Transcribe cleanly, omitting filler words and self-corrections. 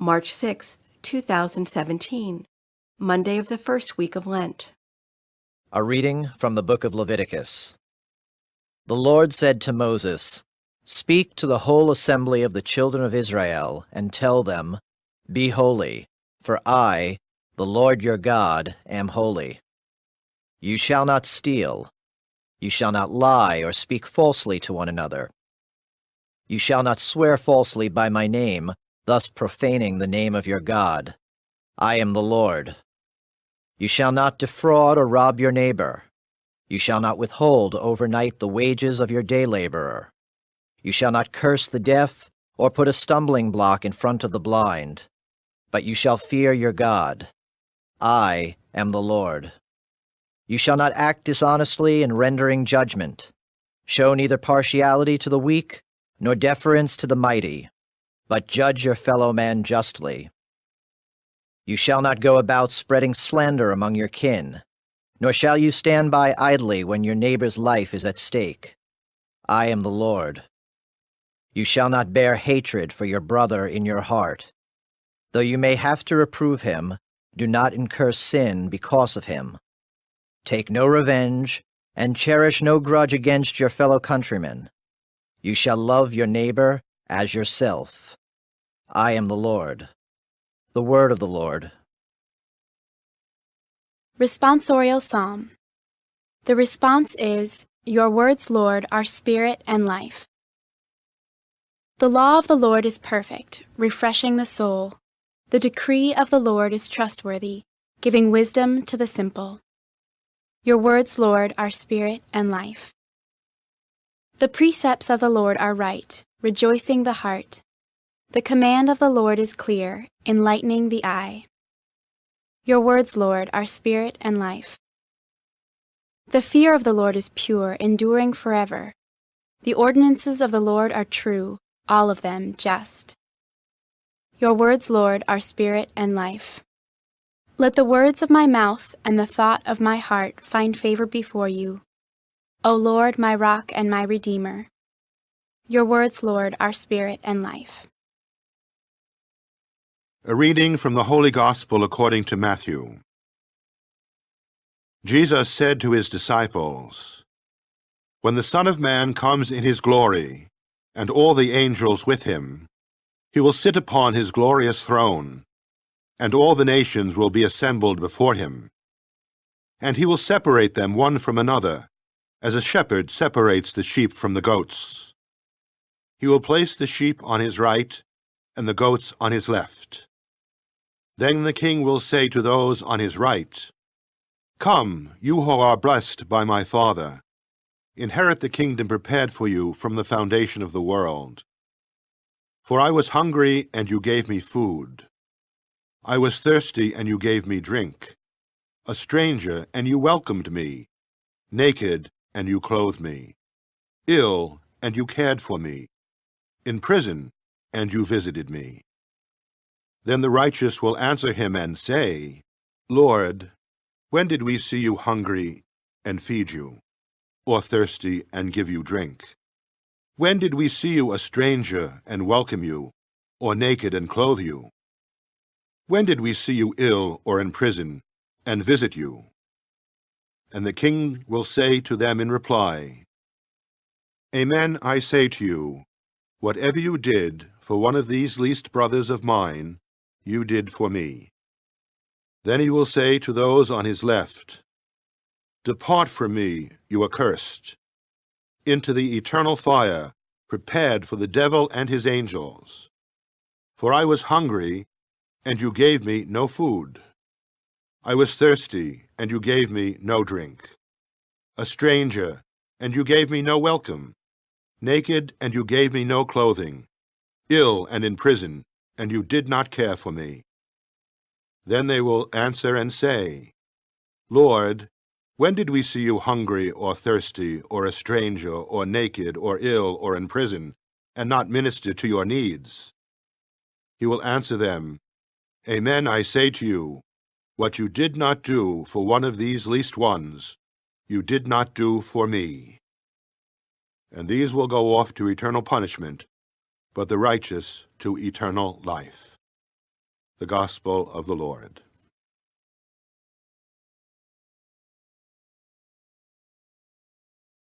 March 6, 2017, Monday of the first week of Lent. A reading from the book of Leviticus. The Lord said to Moses, "Speak to the whole assembly of the children of Israel, and tell them, 'Be holy, for I, the Lord your God, am holy. You shall not steal. You shall not lie or speak falsely to one another. You shall not swear falsely by my name, thus profaning the name of your God. I am the Lord. You shall not defraud or rob your neighbor. You shall not withhold overnight the wages of your day laborer. You shall not curse the deaf or put a stumbling block in front of the blind. But you shall fear your God. I am the Lord. You shall not act dishonestly in rendering judgment. Show neither partiality to the weak nor deference to the mighty, but judge your fellow man justly. You shall not go about spreading slander among your kin, nor shall you stand by idly when your neighbor's life is at stake. I am the Lord. You shall not bear hatred for your brother in your heart. Though you may have to reprove him, do not incur sin because of him. Take no revenge, and cherish no grudge against your fellow countrymen. You shall love your neighbor as yourself. I am the Lord. The word of the Lord. Responsorial Psalm. The response is, "Your words, Lord, are spirit and life." The law of the Lord is perfect, refreshing the soul. The decree of the Lord is trustworthy, giving wisdom to the simple. Your words, Lord, are spirit and life. The precepts of the Lord are right, rejoicing the heart. The command of the Lord is clear, enlightening the eye. Your words, Lord, are spirit and life. The fear of the Lord is pure, enduring forever. The ordinances of the Lord are true, all of them just. Your words, Lord, are spirit and life. Let the words of my mouth and the thought of my heart find favor before you, O Lord, my rock and my redeemer. Your words, Lord, are spirit and life. A reading from the Holy Gospel according to Matthew. Jesus said to his disciples, "When the Son of Man comes in his glory, and all the angels with him, he will sit upon his glorious throne, and all the nations will be assembled before him. And he will separate them one from another, as a shepherd separates the sheep from the goats. He will place the sheep on his right, and the goats on his left. Then the King will say to those on his right, 'Come, you who are blessed by my Father, inherit the kingdom prepared for you from the foundation of the world. For I was hungry, and you gave me food. I was thirsty, and you gave me drink. A stranger, and you welcomed me. Naked, and you clothed me. Ill, and you cared for me. In prison, and you visited me.' Then the righteous will answer him and say, 'Lord, when did we see you hungry and feed you, or thirsty and give you drink? When did we see you a stranger and welcome you, or naked and clothe you? When did we see you ill or in prison and visit you?' And the King will say to them in reply, 'Amen, I say to you, whatever you did for one of these least brothers of mine, you did for me.' Then he will say to those on his left, 'Depart from me, you accursed, into the eternal fire prepared for the devil and his angels. For I was hungry, and you gave me no food. I was thirsty, and you gave me no drink. A stranger, and you gave me no welcome. Naked, and you gave me no clothing. Ill and in prison, and you did not care for me.' Then they will answer and say, 'Lord, when did we see you hungry or thirsty or a stranger or naked or ill or in prison, and not minister to your needs?' He will answer them, 'Amen, I say to you, what you did not do for one of these least ones, you did not do for me.' And these will go off to eternal punishment, but the righteous to eternal life." The Gospel of the Lord.